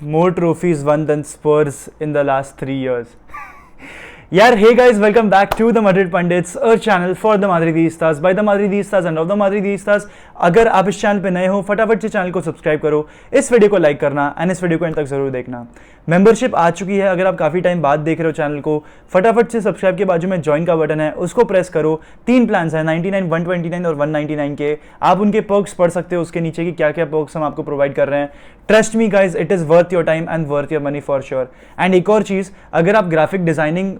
more trophies won than Spurs in the last 3 years. यार hey guys, welcome back to the Madrid Pundits, a channel for the Madridistas by the Madridistas and of the Madridistas. अगर आप इस channel पे नए हो फटाफट से channel को सब्सक्राइब करो, इस वीडियो को लाइक करना एंड इस वीडियो को एंड तक जरूर देखना. मेंबरशिप आ चुकी है, अगर आप काफ़ी टाइम बाद देख रहे हो चैनल को, फटाफट से सब्सक्राइब के बाजू में ज्वाइन का बटन है उसको प्रेस करो. 3 प्लान्स हैं 99, 129 और 199 के. आप उनके पर्क्स पढ़ सकते हो उसके नीचे कि क्या क्या पर्क्स हम आपको प्रोवाइड कर रहे हैं. Trust me guys, it is worth your time and worth your money for sure. And एक और चीज़, अगर आप ग्राफिक डिज़ाइनिंग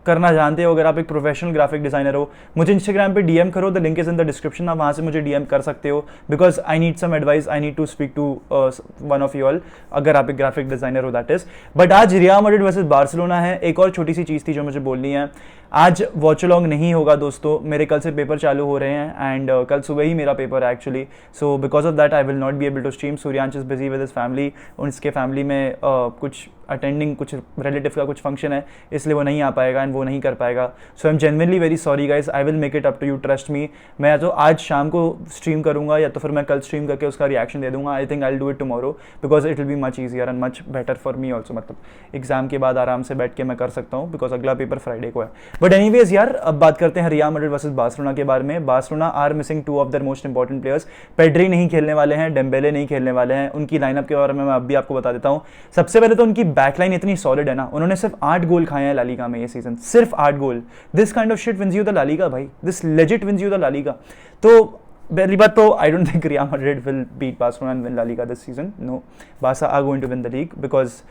करना जानते हो, अगर आप एक प्रोफेशनल ग्राफिक डिज़ाइनर हो, मुझे इंस्टाग्राम पे डीएम करो, the link is in the description. आप वहाँ से मुझे डीएम कर सकते हो because I need some advice, I need to speak to one of you all अगर आप एक ग्राफिक डिज़ाइनर हो दैट इज. बट आज रियल मैड्रिड वर्सेस बार्सिलोना है. एक और छोटी सी चीज़ थी जो मुझे बोलनी है. आज वॉच अलॉन्ग नहीं होगा दोस्तों, मेरे कल से पेपर चालू हो रहे हैं एंड कल सुबह ही मेरा पेपर है actually. So because of that I will not be able to stream. Suryansh is busy with his family, उसके फैमिली में कुछ अटेंडिंग कुछ रिलेटिव का कुछ फंक्शन है, इसलिए वो नहीं आ पाएगा एंड वो नहीं कर पाएगा. So I am genuinely very sorry guys, I will make it up to you, trust me. मैं या तो आज शाम को स्ट्रीम करूंगा या तो फिर मैं कल स्ट्रीम करके उसका रिएक्शन दे दूंगा. I think I will do it tomorrow because it will be much easier and much better for me also. मतलब एग्जाम के बाद आराम से बैठ के मैं कर सकता हूँ बिकॉज अगला पेपर फ्राइडे को है. बट एनीवेज यार, अब बात करते हैं रियल मैड्रिड वर्सेस बार्सिलोना के बारे में. Barcelona are missing 2 of their most important players. Pedri नहीं खेलने वाले हैं, डेम्बेले नहीं खेलने वाले हैं. उनकी लाइनअप के बारे में मैं अब भी आपको बता देता हूँ. सबसे पहले तो उनकी बैकलाइन इतनी सॉलिड है ना, उन्होंने सिर्फ 8 गोल खाए हैं ला लीगा में ये सीजन, सिर्फ 8 goal. This kind of shit wins you the La Liga भाई, this legit wins you the La Liga. तो पहली बात तो I don't think Real Madrid will beat Barcelona and win La Liga this season. No, Barca are going to win the league because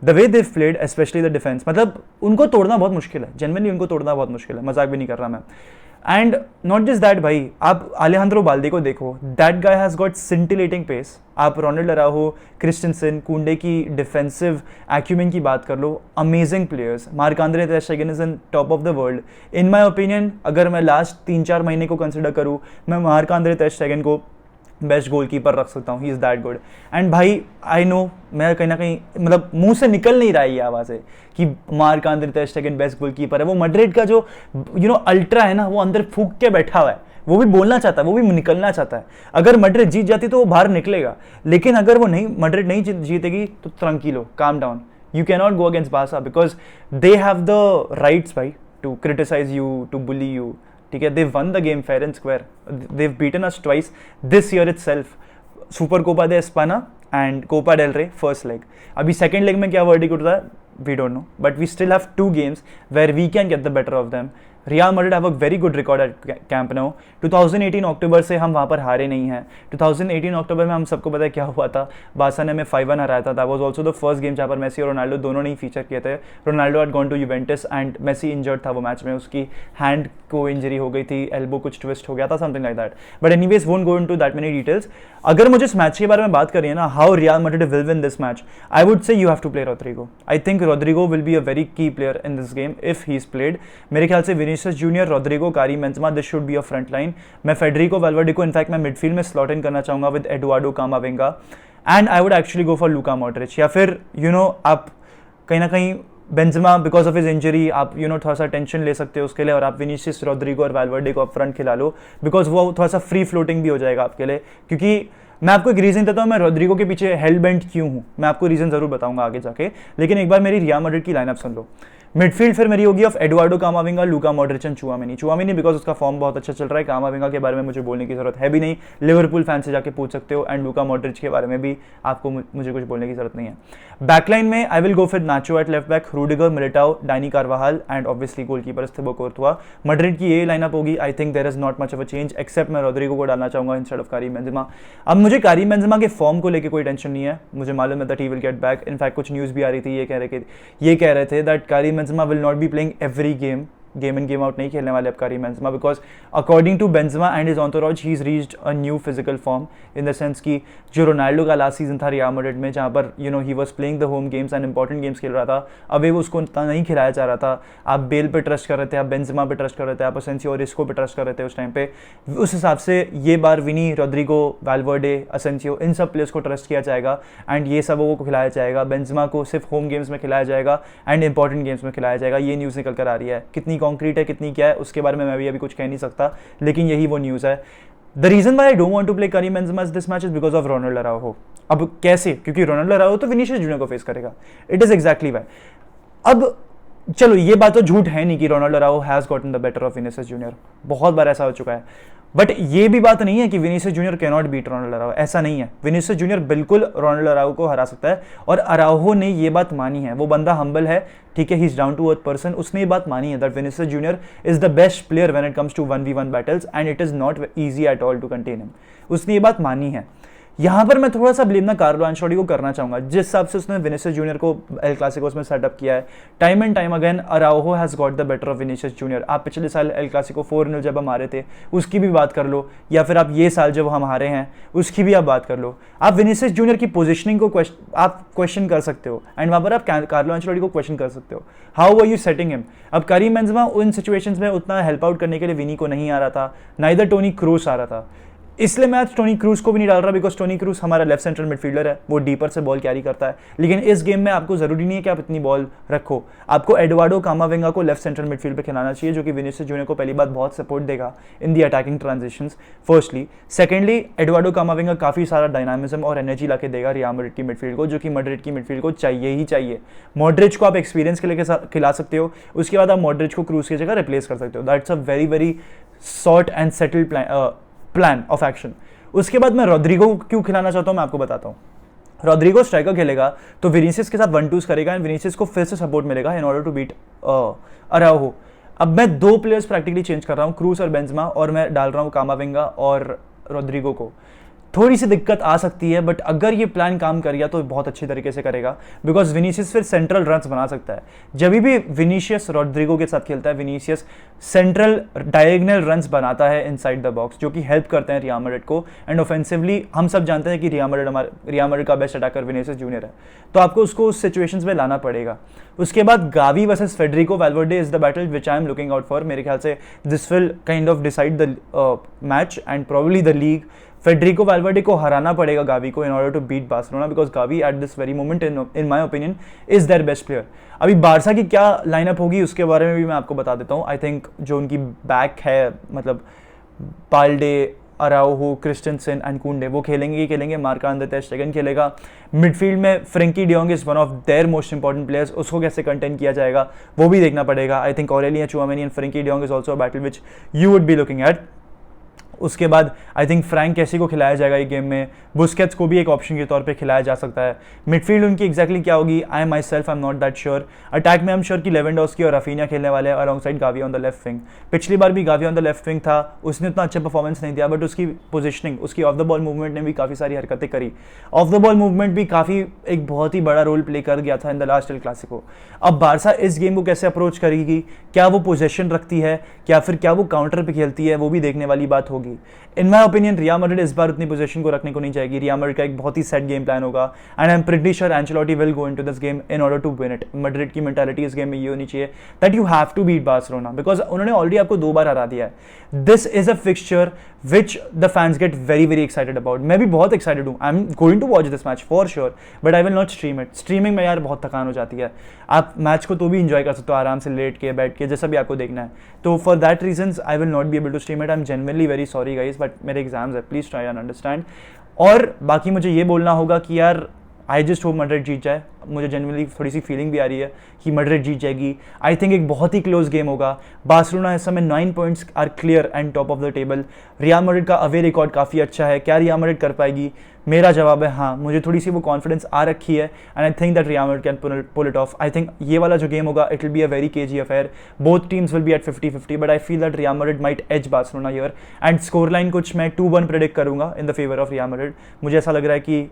the way they played, especially the defence. मतलब उनको तोड़ना बहुत मुश्किल है, जेन्युइनली उनको तोड़ना बहुत मुश्किल है, मजाक भी नहीं कर रहा मैं. एंड नॉट जस्ट दैट भाई, आप अलेहांद्रो बाल्दे को देखो, that guy has got scintillating pace. आप रोनाल्ड अराउहो, क्रिस्टेंसन, कुंडे की डिफेंसिव एक्यूमेन की बात कर लो, amazing players. Marc-André ter Stegen is in top of the world in my opinion. अगर मैं लास्ट 3-4 महीने को कंसिडर करूँ, मैं मार्क-आंद्रे ter Stegen को बेस्ट गोलकीपर रख सकता हूँ. He is that good. And भाई आई नो, मैं कहीं ना कहीं मतलब मुंह से निकल नहीं रहा है ये आवाज़ है कि mark-Andre ter Stegen best goalkeeper है. वो मैड्रिड का जो अल्ट्रा है ना, वो अंदर फूंक के बैठा हुआ है, वो भी बोलना चाहता है, वो भी निकलना चाहता है. अगर मैड्रिड जीत जाती तो वो बाहर निकलेगा, लेकिन अगर वो नहीं, मैड्रिड नहीं जीतेगी तो ट्रंकीलो, calm down. You can not go against Barca because they have the rights भाई to criticise you, to bully you. ठीक है, they won the game fair and square. They have beaten us twice this year itself. Super Copa de Espana and Copa del Rey first leg. अभी second leg में क्या verdict होता है we don't know, but we still have 2 games where we can get the better of them. Real Madrid have a very good record eight camp now. 2018 अक्टूबर से हम वहाँ पर हारे नहीं हैं. 2018 अक्टूबर में हम सबको पता है क्या हुआ था. बार्सा ने हमें 5-1 हराया था. That was also the first game जहाँ पर मेसी और रोनाल्डो दोनों नहीं फीचर किए थे. Ronaldo had gone to Juventus and Messi injured था वो मैच में. उसकी हैंड को इंजरी हो गई थी, एल्बो कुछ ट्विस्ट हो गया था, something like that. But anyways won't go into that many details. अगर मुझे इस मैच के बारे में बात करिए है ना, how Real Madrid will win this match, I would say you have to play Rodrygo. I think Rodrygo will be a very key player in this game if he is played. मेरे ख्याल से Vinicius Junior, Rodrygo, Karim Benzema, this should be a front line. मैं Federico Valverde को in fact मैं midfield में slot in करना चाहूंगा with Eduardo Camavinga. And I would actually go for Luka Modric. या फिर आप कहीं ना कहीं Benzema because of his injury आप थोड़ा सा टेंशन ले सकते हो उसके लिए, और आप विनीसियस, रोड्रिगो और वैल्वर्डे को अप फ्रंट खिला लो बिकॉज वो थोड़ा सा फ्री फ्लोटिंग भी हो जाएगा आपके लिए. क्योंकि मैं आपको एक रीज़न देता हूँ मैं रोड्रिगो के पीछे हेल बेंट क्यों हूँ, मैं आपको रीज़न जरूर बताऊंगा आगे जाके. लेकिन एक बार मेरी रियल मैड्रिड की लाइनअप सुन लो. मिडफील्ड फिर मेरी होगी of Eduardo कामाविंगा, Luka Modric and Tchouameni because उसका फॉर्म बहुत अच्छा चल रहा है. कामाविंगा के बारे में मुझे बोलने की जरूरत है भी नहीं, लिवरपूल फैन से जाके पूछ सकते हो. एंड लूका मॉड्रिच के बारे में भी आपको मुझे कुछ बोलने की जरूरत नहीं है. बैकलाइन में I will go with Nacho at left back, Rudiger, Militao, Dani Carvajal and obviously goalkeeper Thibaut Courtois. Madrid की ये लाइनअप होगी. I think there is not much of a change except मैं रोड्रिगो को डालना चाहूंगा instead of Karim Benzema. अब मुझे Karim Benzema के फॉर्म को लेकर कोई टेंशन नहीं है, मुझे मालूम है that he will get back. In fact कुछ न्यूज़ भी आ रही थी, ये कह रहे थे that Karim Benzema will not be playing every game in game out नहीं खेलने वाले अब Karim Benzema because according to Benzema and his entourage he is reached a new physical form in the sense कि जो Ronaldo का last season था Real Madrid में जहाँ पर he was playing the home games and important games खेल रहा था, अभी वो उसको नहीं खिलाया जा रहा था. आप बेल पे ट्रस्ट कर रहे थे, आप बेंजेमा पे ट्रस्ट कर रहे थे, आप असेंसियो और इसको पे ट्रस्ट कर रहे थे उस टाइम पे. उस हिसाब से ये बार विनी, रोड्रिगो, वैल्वर्डे, असेंसियो इन सब प्लेयर्स को ट्रस्ट किया जाएगा एंड ये सब को खिलाया जाएगा. बेंजेमा को सिर्फ होम गेम्स में खिलाया जाएगा एंड इंपॉर्टेंट गेम्स में खिलाया जाएगा. ये न्यूज़ निकल कर आ रही है. कितनी कॉन्क्रीट है कितनी क्या है उसके बारे में मैं भी अभी कुछ कह नहीं सकता, लेकिन यही वो न्यूज़ है. The reason why I don't want to play Karim Benzema this match is because of Ronald Araujo. अब कैसे? क्योंकि रोनाल्डो अराउहो तो विनीशियस जूनियर को फेस करेगा। It is exactly why. अब चलो ये बात तो झूठ है नहीं कि Ronaldo Araujo has gotten the better of Vinicius Junior, बहुत बार ऐसा हो चुका है। बट ये भी बात नहीं है कि Vinicius Junior can not beat Ronaldo Araujo, ऐसा नहीं है। विनीशियस जूनियर बिल्कुल रोनाल्डो अराउहो को हरा सकता है, और अराउहो ने ये बात मानी है। वो बंदा हम्बल है, ठीक है, he is down to earth person, उसने ये बात मानी है that Vinicius Junior is the best player when it comes to 1v1 battles and it is not easy at all to contain him. उसने ये बात मानी है। यहाँ पर मैं थोड़ा सा ब्लेम ना कार्लो एंचेलोटी को करना चाहूंगा, जिस हिसाब से उसने विनीशियस जूनियर को एल क्लासिकोस में सेटअप किया है। Time and time again Araujo has got the better of Vinicius Junior. आप पिछले साल एल क्लासिको 4-0 जब हम हारे थे उसकी भी बात कर लो, या फिर आप ये साल जब हम हारे हैं उसकी भी आप बात कर लो। आप विनीशियस जूनियर की पोजिशनिंग को आप क्वेश्चन कर सकते हो, एंड वहाँ पर आप कार्लो एंचेलोटी को क्वेश्चन कर सकते हो, how were you setting him. अब करीम बेंजेमा उन सिचुएशंस में उतना हेल्प आउट करने के लिए विनी को नहीं आ रहा था, नाइदर टोनी क्रूस आ रहा था। इसलिए मैं आज टोनी क्रूस को भी नहीं डाल रहा, बिकॉज टोनी क्रूस हमारा लेफ्ट सेंट्रल मिडफील्डर है, वो डीपर से बॉल कैरी करता है। लेकिन इस गेम में आपको जरूरी नहीं है कि आप इतनी बॉल रखो, आपको एडवार्डो कामाविंगा को लेफ्ट सेंट्रल मिडफील्ड पे खिलाना चाहिए, जो कि विनीशियस जूनियर को पहली बात बहुत सपोर्ट देगा in the attacking transitions firstly. Secondly, Eduardo Camavinga काफी सारा डायनामिज्म और एनर्जी लाके देगा रियल मैड्रिड की मिडफील्ड को, जो कि मैड्रिड की मिडफील्ड को चाहिए ही चाहिए। मॉड्रिच को आप एक्सपीरियंस के लिए खिला सकते हो, उसके बाद आप मॉड्रिच को क्रूस की जगह रिप्लेस कर सकते हो। That's a very very short and settled plan of action. उसके बाद मैं रोड्रिगो को क्यों खिलाना चाहता हूं मैं आपको बताता हूं। रोड्रिगो स्ट्राइकर खेलेगा तो विनीशियस के साथ 1-2s करेगा, एंड विनीशियस को फिर से सपोर्ट मिलेगा इन ऑर्डर टू बीट अराउहो। अब मैं 2 प्लेयर्स प्रैक्टिकली चेंज कर रहा हूं, क्रूस और बेंजेमा, और मैं डाल रहा हूं कामाविंगा और रोड्रिगो को। थोड़ी सी दिक्कत आ सकती है, बट अगर ये प्लान काम कर गया तो बहुत अच्छी तरीके से करेगा, बिकॉज विनीशियस फिर सेंट्रल रन्स बना सकता है। जब भी विनीशियस रोड्रिगो के साथ खेलता है, विनीशियस सेंट्रल डायगोनल रन्स बनाता है इनसाइड द बॉक्स, जो कि हेल्प करते हैं रियल मैड्रिड को। एंड ऑफेंसिवली हम सब जानते हैं कि रियल मैड्रिड का बेस्ट अटैकर विनीशियस जूनियर है, तो आपको उसको उस सिचुएशंस में लाना पड़ेगा। उसके बाद Gavi versus Federico Valverde is the battle which I am looking out for. मेरे ख्याल से this will kind of decide the match and probably the league. Federico Valverde को हराना पड़ेगा गावी को in order to beat Barcelona, because Gavi at this very moment in my opinion is their best player. अभी Barca की क्या lineup होगी उसके बारे में भी मैं आपको बता देता हूँ। आई थिंक जो उनकी बैक है, मतलब बाल्डे, अराउहो, क्रिस्टेंसन एंड कुंडे, वो खेलेंगे ही खेलेंगे। मार्क-आंद्रे ter Stegen खेलेगा। मिडफील्ड में Frenkie de Jong is one of their most important players, उसको कैसे कंटेन किया जाएगा वो भी देखना पड़ेगा। I think Aurelien Tchouameni and Frenkie de Jong is also a battle which you would be looking at. उसके बाद आई थिंक फ्रैंक कैसी को खिलाया जाएगा ये गेम में, बुस्केट्स को भी एक ऑप्शन के तौर पे खिलाया जा सकता है। मिडफील्ड उनकी एग्जैक्टली क्या होगी, I myself I am not that sure. Attack में हम श्योर कि लेवेंडोव्स्की और राफिनिया खेलने वाले हैं along side Gavi on the left wing. पिछली बार भी Gavi on the left wing था, उसने उतना अच्छा परफॉर्मेंस नहीं दिया, बट उसकी पोजिशनिंग, उसकी ऑफ द बॉल मूवमेंट ने भी काफ़ी सारी हरकतें करी। ऑफ द बॉल मूवमेंट भी काफ़ी एक बहुत ही बड़ा रोल प्ले कर गया था in the last El Clasico. अब बारसा इस गेम को कैसे अप्रोच करेगी, क्या वो पोजेशन रखती है, क्या फिर क्या वो काउंटर पे खेलती है, वो भी देखने वाली बात होगी। इन माई ओपिनियन रियल मैड्रिड इस बार उतनी पोजीशन को रखने को नहीं चाहेगी। रियल मैड्रिड का एक बहुत ही सेट गेम प्लान होगा, and I am pretty sure Ancelotti will go into this game in order to win it. Madrid की मेंटालिटी इस गेम में ये होनी चाहिए that you have to beat Barcelona, because उन्होंने ऑलरेडी आपको 2 बार हरा दिया है। This is a fixture which the fans get very very excited about. मैं भी बहुत एक्साइटेड हूँ, I am going to watch this match for sure, but I will not stream it. Streaming में यार बहुत थकान हो जाती है, आप मैच को तो भी इंजॉय कर सकते हो आराम से लेट के, बैठ के, जैसा भी आपको देखना है। तो for that reasons I will not be able to stream it. I am genuinely very sorry guys, but मेरे एग्जाम्स है, प्लीज ट्राई एंड अंडरस्टैंड। और बाकी मुझे ये बोलना होगा कि यार आई जस्ट होप मैड्रिड जीत जाए। मुझे जेन्युइनली थोड़ी सी फीलिंग भी आ रही है कि मैड्रिड जीत जाएगी। आई थिंक एक बहुत ही क्लोज गेम होगा। बार्सिलोना इस समय 9 points are clear and top of the table. Real Madrid का अवे रिकॉर्ड काफ़ी अच्छा है। क्या रियल मैड्रिड कर पाएगी? मेरा जवाब है हाँ, मुझे थोड़ी सी वो कॉन्फिडेंस आ रखी है, and I think that Real Madrid can pull it off. I think ये वाला जो गेम होगा it will be a very cagey affair. Both teams will be at 50-50, but I feel that Real Madrid might edge Barcelona here, and score line कुछ मैं 2-1 predict करूंगा in the favour of Real Madrid. मुझे ऐसा लग रहा है कि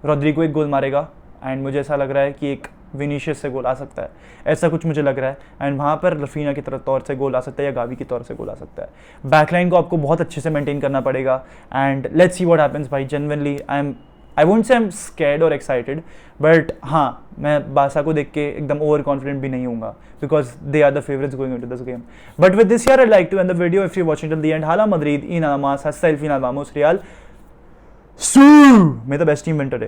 Rodrigo एक गोल मारेगा, एंड मुझे ऐसा लग रहा है कि एक विनीशियस से गोल आ सकता है, ऐसा कुछ मुझे लग रहा है। एंड वहाँ पर रफीना की तरफ तौर से गोल आ सकता है या गावी की तौर से गोल आ सकता है। बैकलाइन को आपको बहुत अच्छे से मेंटेन करना पड़ेगा, and let's see what happens भाई। Genuinely I won't say I am scared और एक्साइटेड, बट हाँ, मैं बारसा को देख के एकदम ओवर कॉन्फिडेंट भी नहीं हूँगा, because they are the favourites going into this game. But with this year I like to end the video if you watching till the end. Hala Madrid y nada más, hasta el final, vamos Real. May the best team win today.